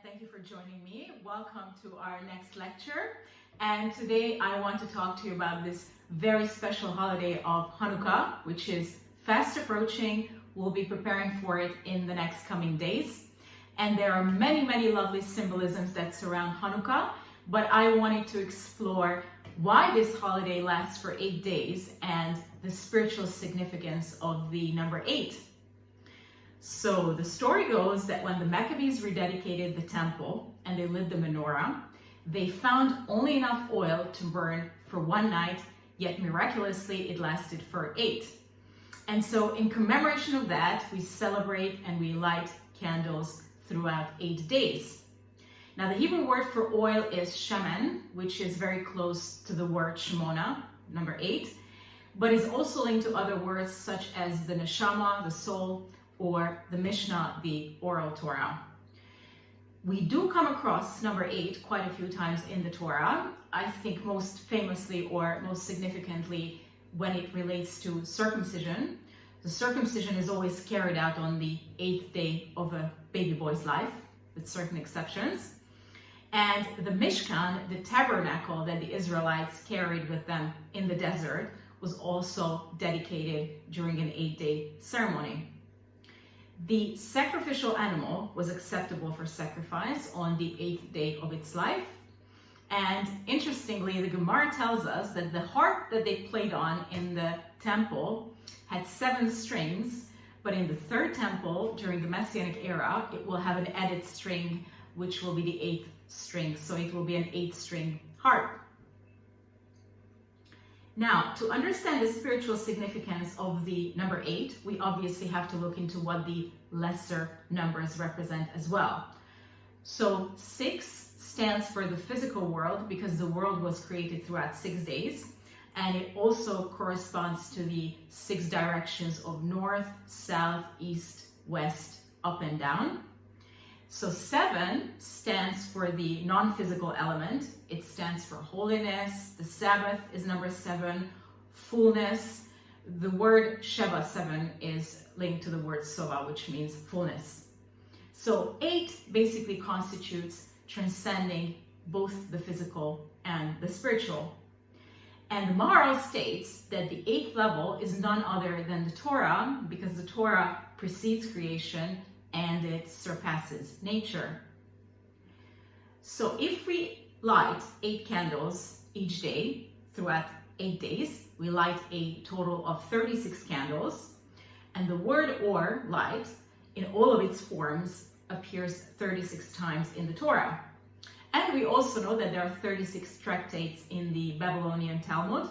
thank you for joining me. Welcome to our next lecture. And today I want to talk to you about this very special holiday of Hannukah, which is fast approaching. We'll be preparing for it in the next coming days. And there are many lovely symbolisms that surround Hannukah, but I wanted to explore why this holiday lasts for 8 days and the spiritual significance of the number 8. So the story goes that when the Maccabees rededicated the temple and they lit the menorah, they found only enough oil to burn for 1 night, yet miraculously it lasted for 8. And so in commemoration of that, we celebrate and we light candles throughout 8 days. Now the Hebrew word for oil is shaman, which is very close to the word shemona, number 8, but is also linked to other words such as the neshama, the soul, or the Mishnah, the oral Torah. We do come across number 8 quite a few times in the Torah. I think most famously or most significantly when it relates to circumcision. The circumcision is always carried out on the 8th day of a baby boy's life, with certain exceptions. And the Mishkan, the tabernacle that the Israelites carried with them in the desert, was also dedicated during an 8-day ceremony. The sacrificial animal was acceptable for sacrifice on the 8th day of its life. And interestingly, the Gemara tells us that the harp that they played on in the temple had 7 strings, but in the 3rd temple, during the Messianic era, it will have an added string, which will be the 8th string. So it will be an 8-string harp. Now, to understand the spiritual significance of the number 8, we obviously have to look into what the lesser numbers represent as well. So 6 stands for the physical world because the world was created throughout 6 days. And it also corresponds to the 6 directions of north, south, east, west, up and down. So 7 stands for the non-physical element. It stands for holiness. The Sabbath is number 7, fullness. The word Sheva, 7, is linked to the word Sova, which means fullness. So 8 basically constitutes transcending both the physical and the spiritual. And the Maharal states that the 8th level is none other than the Torah, because the Torah precedes creation and it surpasses nature. So if we light 8 candles each day throughout 8 days, we light a total of 36 candles, and the word or light in all of its forms appears 36 times in the Torah. And we also know that there are 36 tractates in the Babylonian Talmud.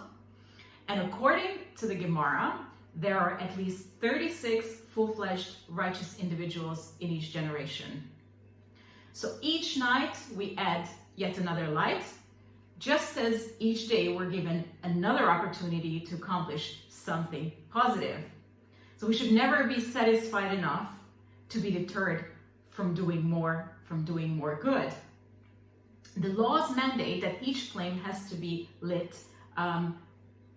And according to the Gemara, there are at least 36 full-fledged righteous individuals in each generation. So each night we add yet another light, just as each day we're given another opportunity to accomplish something positive. So we should never be satisfied enough to be deterred from doing more good. The laws mandate that each flame has to be lit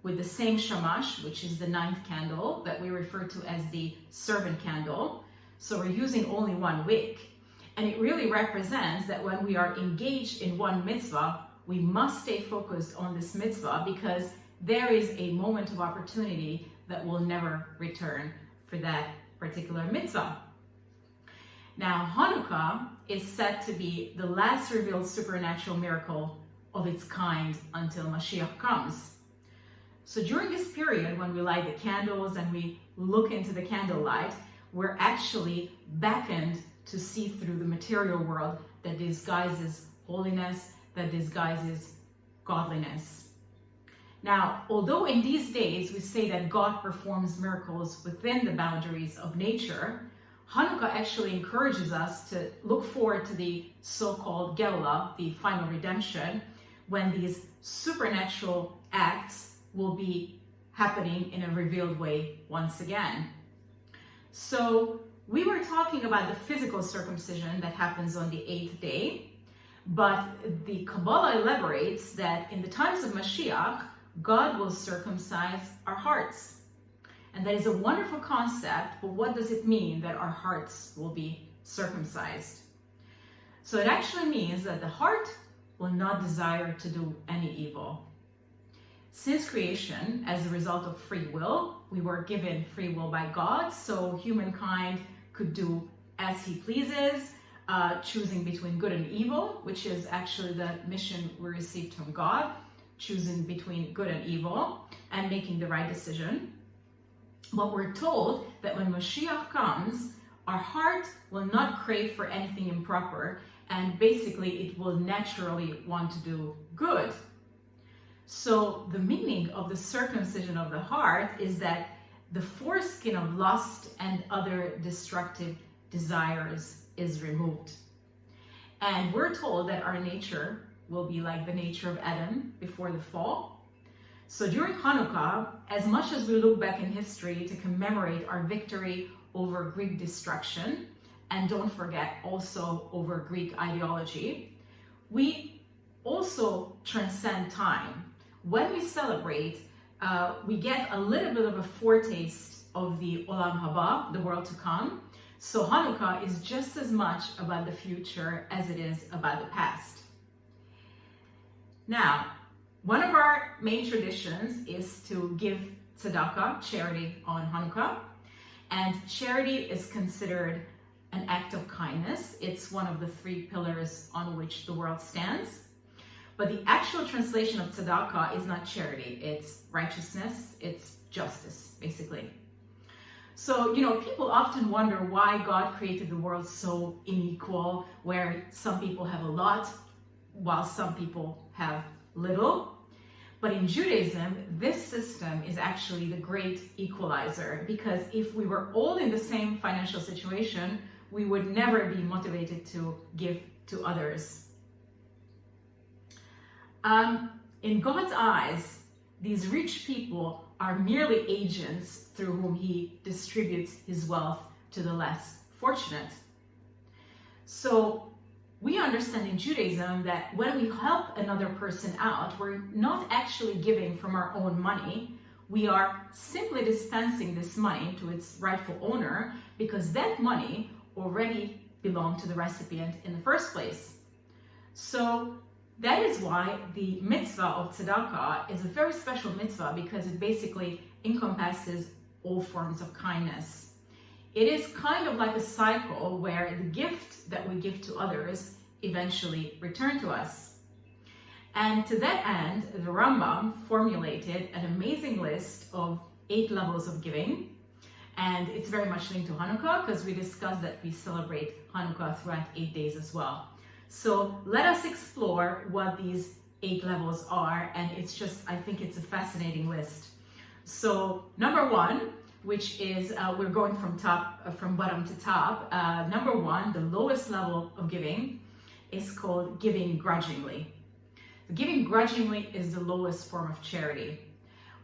with the same shamash, which is the 9th candle that we refer to as the servant candle. So we're using only 1 wick. And it really represents that when we are engaged in one mitzvah, we must stay focused on this mitzvah because there is a moment of opportunity that will never return for that particular mitzvah. Now, Hannukah is said to be the last revealed supernatural miracle of its kind until Mashiach comes. So during this period, when we light the candles and we look into the candlelight, we're actually beckoned to see through the material world that disguises holiness, that disguises godliness. Now, although in these days we say that God performs miracles within the boundaries of nature, Hannukah actually encourages us to look forward to the so-called Geulah, the final redemption, when these supernatural acts will be happening in a revealed way once again. So we were talking about the physical circumcision that happens on the 8th day, but the Kabbalah elaborates that in the times of Mashiach, God will circumcise our hearts. And that is a wonderful concept, but what does it mean that our hearts will be circumcised? So it actually means that the heart will not desire to do any evil. Since creation, as a result of free will, we were given free will by God, so humankind could do as he pleases, choosing between good and evil, which is actually the mission we received from God, choosing between good and evil and making the right decision. But we're told that when Mashiach comes, our heart will not crave for anything improper, and basically it will naturally want to do good. So the meaning of the circumcision of the heart is that the foreskin of lust and other destructive desires is removed. And we're told that our nature will be like the nature of Adam before the fall. So during Hannukah, as much as we look back in history to commemorate our victory over Greek destruction, and don't forget also over Greek ideology, we also transcend time. When we celebrate, we get a little bit of a foretaste of the Olam Haba, the world to come. So Hannukah is just as much about the future as it is about the past. Now, one of our main traditions is to give tzedakah, charity, on Hannukah. And charity is considered an act of kindness. It's one of the 3 pillars on which the world stands. But the actual translation of tzedakah is not charity, it's righteousness, it's justice, basically. So, people often wonder why God created the world so unequal, where some people have a lot, while some people have little. But in Judaism, this system is actually the great equalizer, because if we were all in the same financial situation, we would never be motivated to give to others. In God's eyes, these rich people are merely agents through whom he distributes his wealth to the less fortunate. So we understand in Judaism that when we help another person out, we're not actually giving from our own money. We are simply dispensing this money to its rightful owner, because that money already belonged to the recipient in the first place. So that is why the mitzvah of tzedakah is a very special mitzvah, because it basically encompasses all forms of kindness. It is kind of like a cycle where the gift that we give to others eventually return to us. And to that end, the Rambam formulated an amazing list of 8 levels of giving. And it's very much linked to Hannukah, because we discussed that we celebrate Hannukah throughout 8 days as well. So let us explore what these 8 levels are, and I think it's a fascinating list. So number 1, which is, we're going from bottom to top. Number 1, the lowest level of giving, is called giving grudgingly. Giving grudgingly is the lowest form of charity.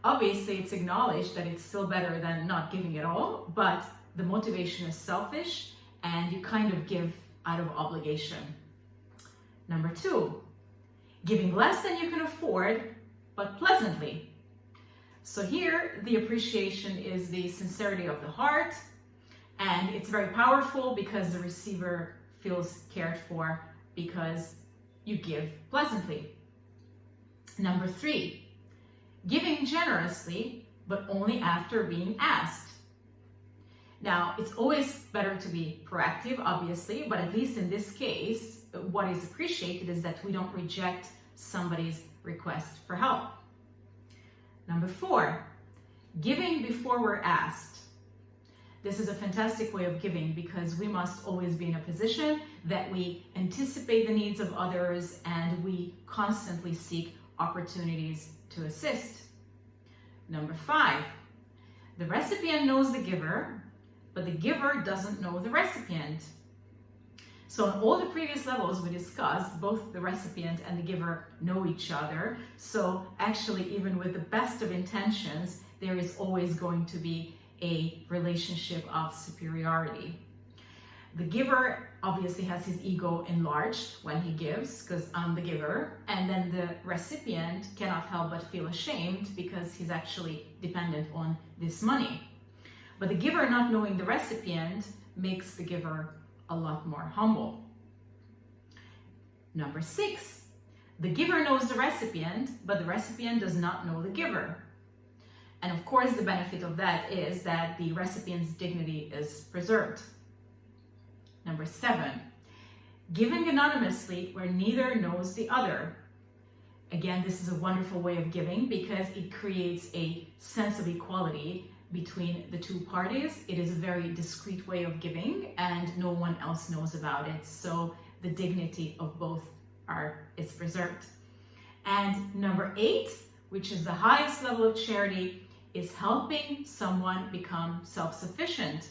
Obviously, it's acknowledged that it's still better than not giving at all, but the motivation is selfish, and you kind of give out of obligation. Number 2, giving less than you can afford, but pleasantly. So here, the appreciation is the sincerity of the heart, and it's very powerful because the receiver feels cared for because you give pleasantly. Number 3, giving generously, but only after being asked. Now, it's always better to be proactive, obviously, but at least in this case, what is appreciated is that we don't reject somebody's request for help. Number 4, giving before we're asked. This is a fantastic way of giving, because we must always be in a position that we anticipate the needs of others and we constantly seek opportunities to assist. Number 5, the recipient knows the giver, but the giver doesn't know the recipient. So in all the previous levels we discussed, both the recipient and the giver know each other. So actually, even with the best of intentions, there is always going to be a relationship of superiority. The giver obviously has his ego enlarged when he gives, because I'm the giver, and then the recipient cannot help but feel ashamed because he's actually dependent on this money. But the giver not knowing the recipient makes the giver a lot more humble. Number 6, the giver knows the recipient, but the recipient does not know the giver. And of course, the benefit of that is that the recipient's dignity is preserved. Number 7, giving anonymously where neither knows the other. Again, this is a wonderful way of giving because it creates a sense of equality between the two parties. It is a very discreet way of giving and no one else knows about it. So the dignity of both is preserved. And number 8, which is the highest level of charity, is helping someone become self-sufficient.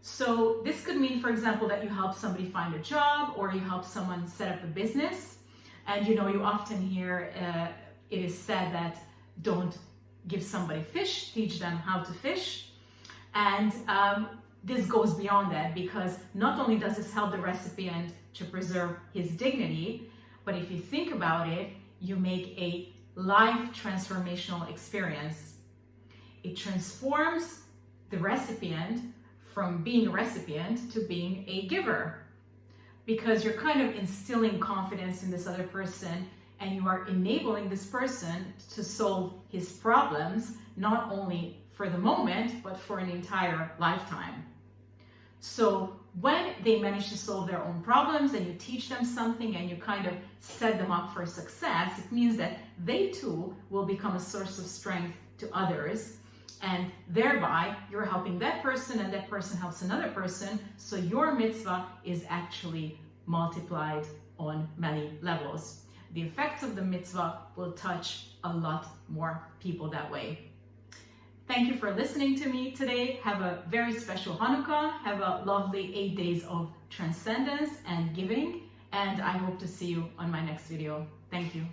So this could mean, for example, that you help somebody find a job or you help someone set up a business. And you often hear it is said that don't give somebody fish, teach them how to fish. And this goes beyond that because not only does this help the recipient to preserve his dignity, but if you think about it, you make a life transformational experience. It transforms the recipient from being a recipient to being a giver, because you're kind of instilling confidence in this other person and you are enabling this person to solve his problems, not only for the moment, but for an entire lifetime. So when they manage to solve their own problems and you teach them something and you kind of set them up for success, it means that they too will become a source of strength to others. And thereby, you're helping that person and that person helps another person. So your mitzvah is actually multiplied on many levels. The effects of the mitzvah will touch a lot more people that way. Thank you for listening to me today. Have a very special Hanukkah. Have a lovely 8 days of transcendence and giving. And I hope to see you on my next video. Thank you.